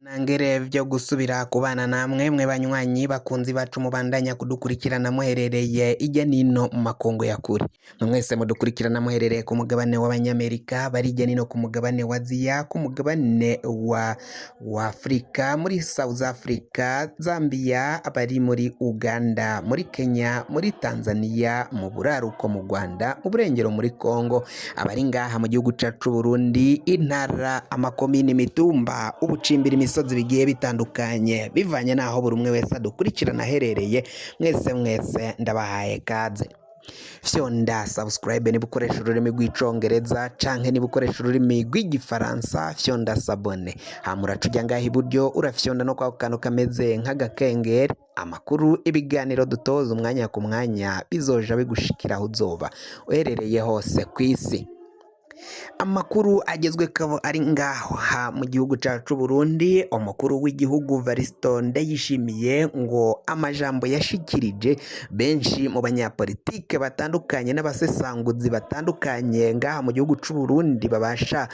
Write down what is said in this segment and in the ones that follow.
Nangere vyo gusubira kubana namwe mwe banywanyi bakunzi bacu mubandanya kudukurikirana muherereye irya nino mu makungu ya kure. Mwese mudukurikirana muherereye ku mugabane w'abanyamerika, bari irya nino ku mugabane wa Aziya, ku mugabane wa Afrika, muri South Africa, Zambia, abari muri Uganda, muri Kenya, muri Tanzania, mu buraruko mu Rwanda, mu burengero muri Congo, abari ngaha mu gihugu cacu Burundi, intara, amakomini, imitumba, ubucimbira, imisozi bigiye bitandukanye bivanye naho buri umwe wese adukurikirana aherereye. Mwese ndabahaye kaze. Fyonda subscribe niba ukoresha ururimi rw'icongereza canke niba ukoresha ururimi rw'igifaransa fyonda sabone, hamuraca ujya ngaha iburyo urafyonda no kwa kantu kameze nk'agakengeri. Amakuru, ibiganiro dutoza umwanya ku mwanya bizoja bigushikira aho uzoba uherereye hose ku isi. Amakuru agezwe kabo ari ngaho mu gihugu cacu Burundi. Umukuru w'igihugu Varisito Ndayishimiye ngo amajambo yashikirije benshi mu banyapolitike batandukanye n'abasesanguzi batandukanye ngaha mu gihugu c'u Burundi babasha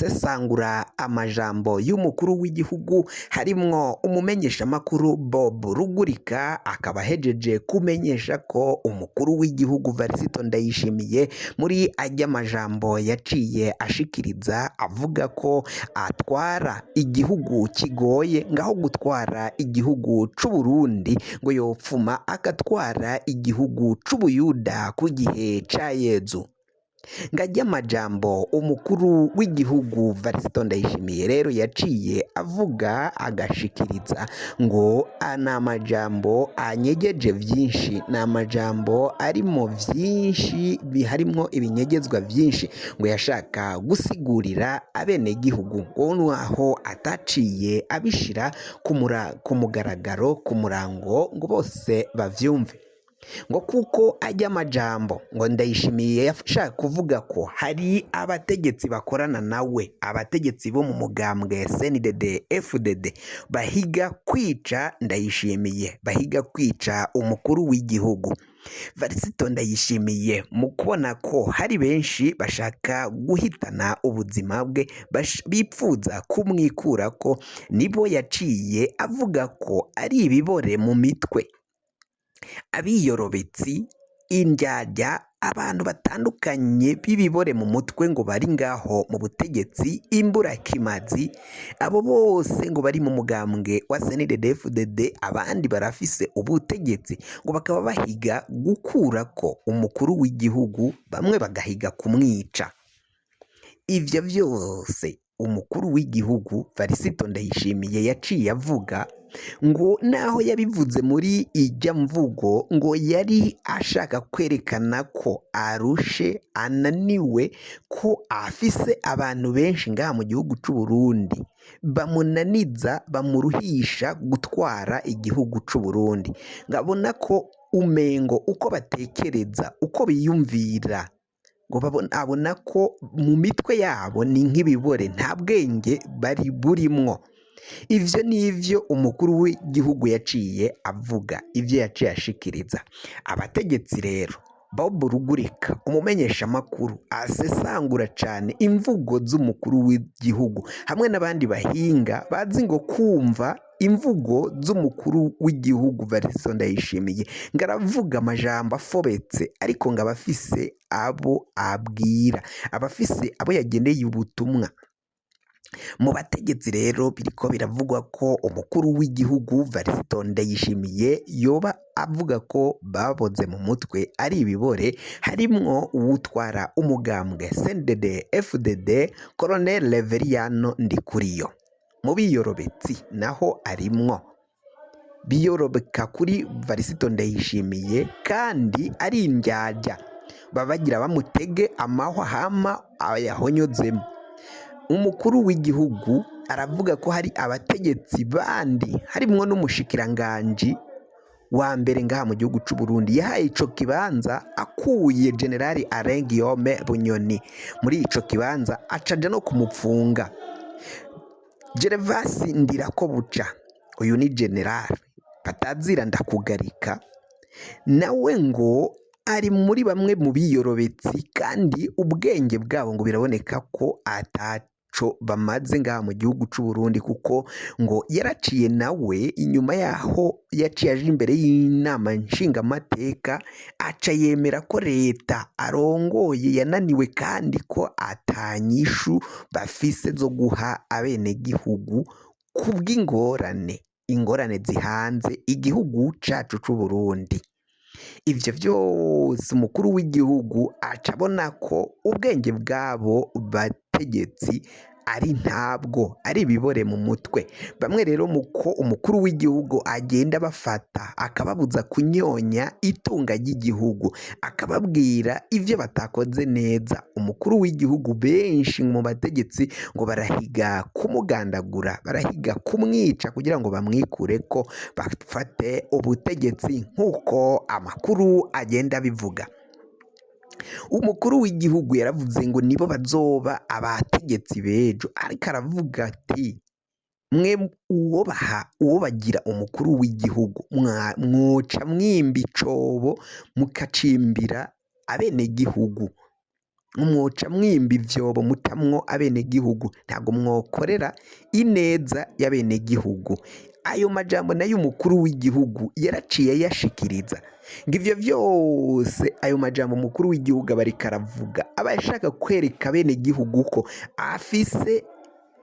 gusesangura amajambo y'umukuru w'igihugu, harimwo umumenyesha makuru Bob Rugurika akaba hejeje kumenyesha ko umukuru w'igihugu Varisito Ndayishimiye muri ajya majambo yaciye ashikiriza avuga ko atwara igihugu kigoye, ngaho gutwara igihugu c'u Burundi ngo yopfuma agatwara igihugu c'Ubuyuda ku gihe ca Yezu. Ngajya amajambo umukuru w'igihugu Varisito Ndayishimiye rero yaciye avuga agashikiriza ngo ana amajambo anyegeje vyinshi, na amajambo arimo vyinshi biharimo ibinyegezwa vyinshi, ngo yashaka gusigurira abene gihugu ngo aho ataciye abishira ku mugaragaro, ku murango ngo bose bavyumve. Ngo kuko ajya amajambo ngo Ndayishimiye yashaka kuvuga ko hari abategetsi bakorana nawe, abategetsi bo mu mugambwe CNDD FDD bahiga kwica Ndayishimiye, bahiga kwica umukuru w'igihugu. Varisito Ndayishimiye mu kubona ko hari benshi bashaka guhitana ubuzima bwe, bipfuza kumwikura ko, nibo yaciye avuga ko ari ibibore mu mitwe, abiyorobetsi, indyarya, abantu batandukanye b'ibibore mu mutwe ngo bari ngaho mu butegetsi, imburakimazi, abo bose ngo bari mu mugambwe wa CNDD FDD, abandi barafise ubutegetsi ngo bakaba bahiga gukura ko umukuru w'igihugu, bamwe bagahiga kumwica. Ivyo vyose umukuru w'igihugu Varisito Ndayishimiye yaciye avuga ngo naho yabivuze muri ijya mvugo ngo yari ashaka kwerekana ko arushe, ananiwe, ko afise abantu benshi ngaha mu gihugu c'u Burundi bamunaniza, bamuruhisha gutwara igihugu c'u Burundi. Ngabona ko umengo uko batekereza, uko biyumvira, ngo abona ko mu mitwe yabo ni nk'ibibore, nta bwenge bari burimwo. Ivyo nivyo umukuru w'igihugu yaciye avuga, ivyo yaciye ashikiriza. Abategetsi rero, Bob Rugurika umumenyesha makuru asesangura cane imvugo z'umukuru w'igihugu, hamwe n'abandi bahinga bazi ngo kumva imvugo z'umukuru w'igihugu Varisito Ndayishimiye, ngaravuga amajambo afobetse, ariko ngo abafise abo abwira, abafise abo yageneye ubutumwa. Mu bategetsi rero biriko biravugwa ko umukuru w'igihugu Varisito Ndayishimiye yoba avuga ko baboze mu mutwe ari ibibore, harimwo uwutwara umugambwe CNDD FDD Colonel Reveriyano Ndikuriyo. Mu biyorobetsi naho arimwo, biyorobeka kuri Varisito Ndayishimiye kandi ari indyarya, babagira bamutege amahwa hama ayahonyozemo. Umukuru w'igihugu aravuga ko hari abategetsi bandi, harimwo n'umushikiranganji wa mbere ngaha mu gihugu c'u Burundi yahaye ico kibanza akuye Generali Alain Guillaume Bunyoni muri ico kibanza, acaja no kumupfunga. Gervasi Ndirakobuca, uyu ni generali batazira ndakugarika, nawe ngo ari muri bamwe mu biyorobetsi, kandi ubwenge bwabo ngo biraboneka ko ataco bamaze ngaha mu gihugu c'u Burundi, kuko ngo yaraciye nawe inyuma yaho yaciye aje imbere y'inama nshingamateka aca yemera ko leta arongoye yananiwe kandi ko atanyishu bafise zo guha abenegihugu ingorane zihanze igihugu cacu c'u Burundi. Ivyo vyose umukuru w'igihugu aca abona ko ubwenge bwabo bategetsi ari ibibore mu mutwe. Bamwe rero muko umukuru w'igihugu agenda bafata akababuza kunyonya itunga ry'igihugu, akababwira ivyo batakoze neza. Umukuru w'igihugu benshi mu bategetsi ngo barahiga kumugandagura, barahiga kumwica kugira ngo bamwikureko bafate ubutegetsi nk'uko amakuru agenda abivuga. Umukuru w'igihugu yaravuze ngo nibo bazoba abategetsi b'ejo, ariko aravuga ati mwe uwo bagira umukuru w'igihugu mwoca mwimba icobo mukacimbira abenegihugu, mwoca mwimba ivyobo mutamwo abenegihugu, ntabwo mwokorera ineza y'abenegihugu. Ayo majambo nayo umukuru w'igihugu yaraciye yashikiriza ngo ivyo vyose ayo majambo umukuru w'igihugu aba ariko aravuga aba ashaka kwereka abenegihugu ko afise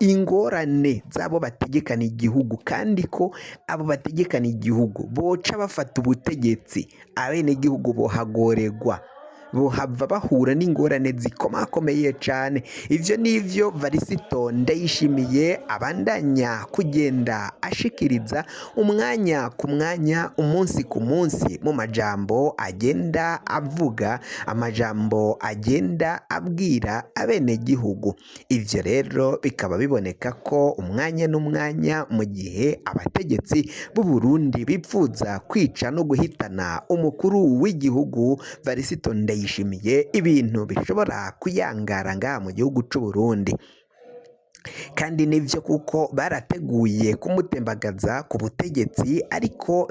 ingorane z'abo bategekana igihugu, kandi ko abo bategekana igihugu boca bafata ubutegetsi abenegihugu bohagorerwa, bohava bahura n'ingorane zikomakomeye cane. Ivyo nivyo Varisito Ndayishimiye abandanya kugenda ashikiriza umwanya ku mwanya, umunsi ku munsi, mu majambo agenda avuga, amajambo agenda abwira abenegihugu. Ivyo rero bikaba biboneka ko umwanya n'umwanya mu gihe abategetsi b'u Burundi bipfuza kwica no guhitana umukuru w'igihugu Varisito Ndayishimiye, ibintu bishobora kuyangara ngaha mu gihugu c'u Burundi. Kandi nivyo kuko barateguye kumutembagaza ku butegetsi ariko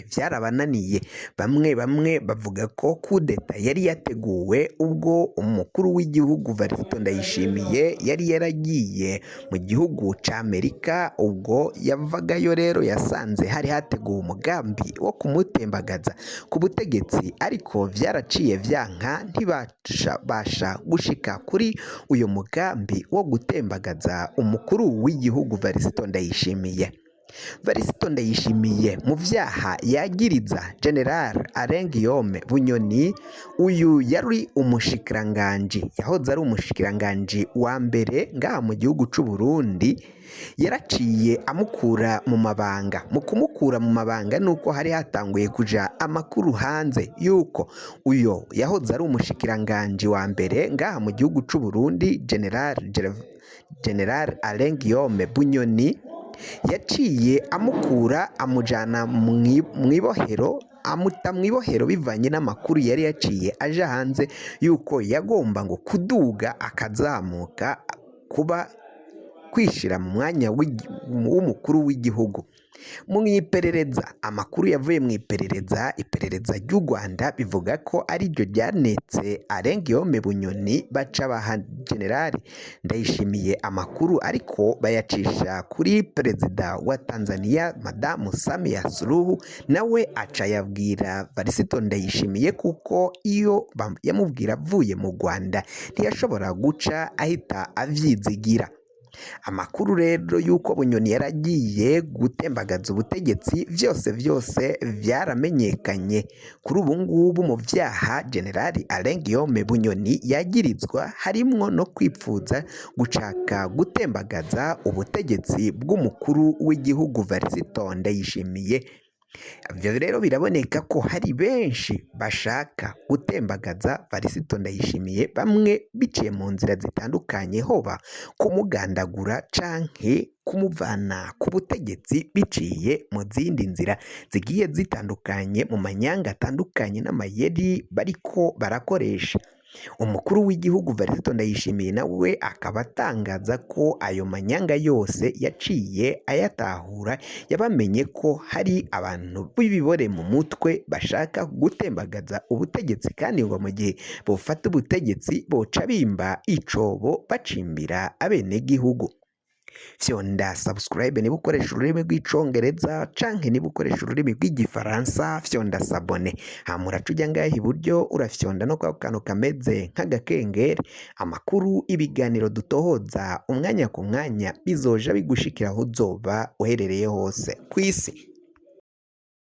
vyarabananiye. Bamwe bavuga ko kudeta yari yateguwe ubwo umukuru w'igihugu Varisito Ndayishimiye yari yaragiye mu gihugu ca Amerika. Ubwo yavagayo rero yasanze hari hateguwe umugambi wo kumutembagaza ku butegetsi, ariko vyaraciye vyanka, ntibasha gushika kuri uyu mugambi wo gutembagaza umukuru w'igihugu Varisito Ndayishimiye. Varisito Ndayishimiye mu vyaha yagiriza General Alain Guillaume Bunyoni, uyu yari umushikiranganji, yahoze ari umushikiranganji wa mbere ngaha mu gihugu c'u Burundi, yaraciye amukura mu mabanga. Mu kumukura mu mabanga nuko hari hatanguye kuja amakuru hanze yuko uyo yahoze ari umushikiranganji wa mbere ngaha mu gihugu c'u Burundi, General Alain Guillaume Bunyoni, yaciye amukura amujana mw'ibohero, amuta mw'ibohero bivanye n'amakuru yari yaciye aja hanze yuko yagomba ngo kuduga akazamuka kuba kwishira mu mwanya w'umukuru w'igihugu. Mw'iperereza, amakuru yavuye mw'iperereza ry'u Rwanda bivuga ko ariryo ryanetse Alain Guillaume Bunyoni, baca baha Generali Ndayishimiye amakuru ariko bayacisha kuri perezida wa Tanzania Madamu Samia Suluhu, nawe aca yabwira Varisito Ndayishimiye kuko iyo yamubwira avuye mu Rwanda ntiyashobora guca ahita avyizigira. Amakuru rero yuko Bunyoni yaragiye gutembagaza ubutegetsi vyose vyaramenyekanye. Kuri ubu ngubu mu vyaha Generali Alain Guillaume Bunyoni yagirizwa harimwo no kwipfuza gushaka gutembagaza ubutegetsi bw'umukuru w'igihugu Varisito Ndayishimiye. Ivyo rero biraboneka ko hari benshi bashaka gutembagaza Varisito Ndayishimiye, bamwe biciye mu nzira zitandukanye, hoba kumugandagura canke kumuvana ku butegetsi biciye mu zindi nzira zigiye zitandukanye, mu manyanga atandukanye n'amayeri bariko barakoresha. umukuru w'igihugu Varisito Ndayishimiye nawe akaba atangaza ko ayo manyanga yose yaciye ayatahura, yabamenye ko hari abantu b'ibibore mu mutwe bashaka gutembagaza ubutegetsi, kandi ngo mu gihe bofata ubutegetsi boca bimba icobo bacimbira abenegihugu. Fyonda subscribe niba ukoresha ururimi rw'icongereza canke niba ukoresha ururimi rw'igifaransa, fyonda sabone, hama uraca uja ngaha iburyo urafyonda no kwa kantu kameze nk'agakengeri. Amakuru, ibiganiro dutohoza umwanya ku mwanya bizoja bigushikira aho uzoba uherereye hose kw'isi.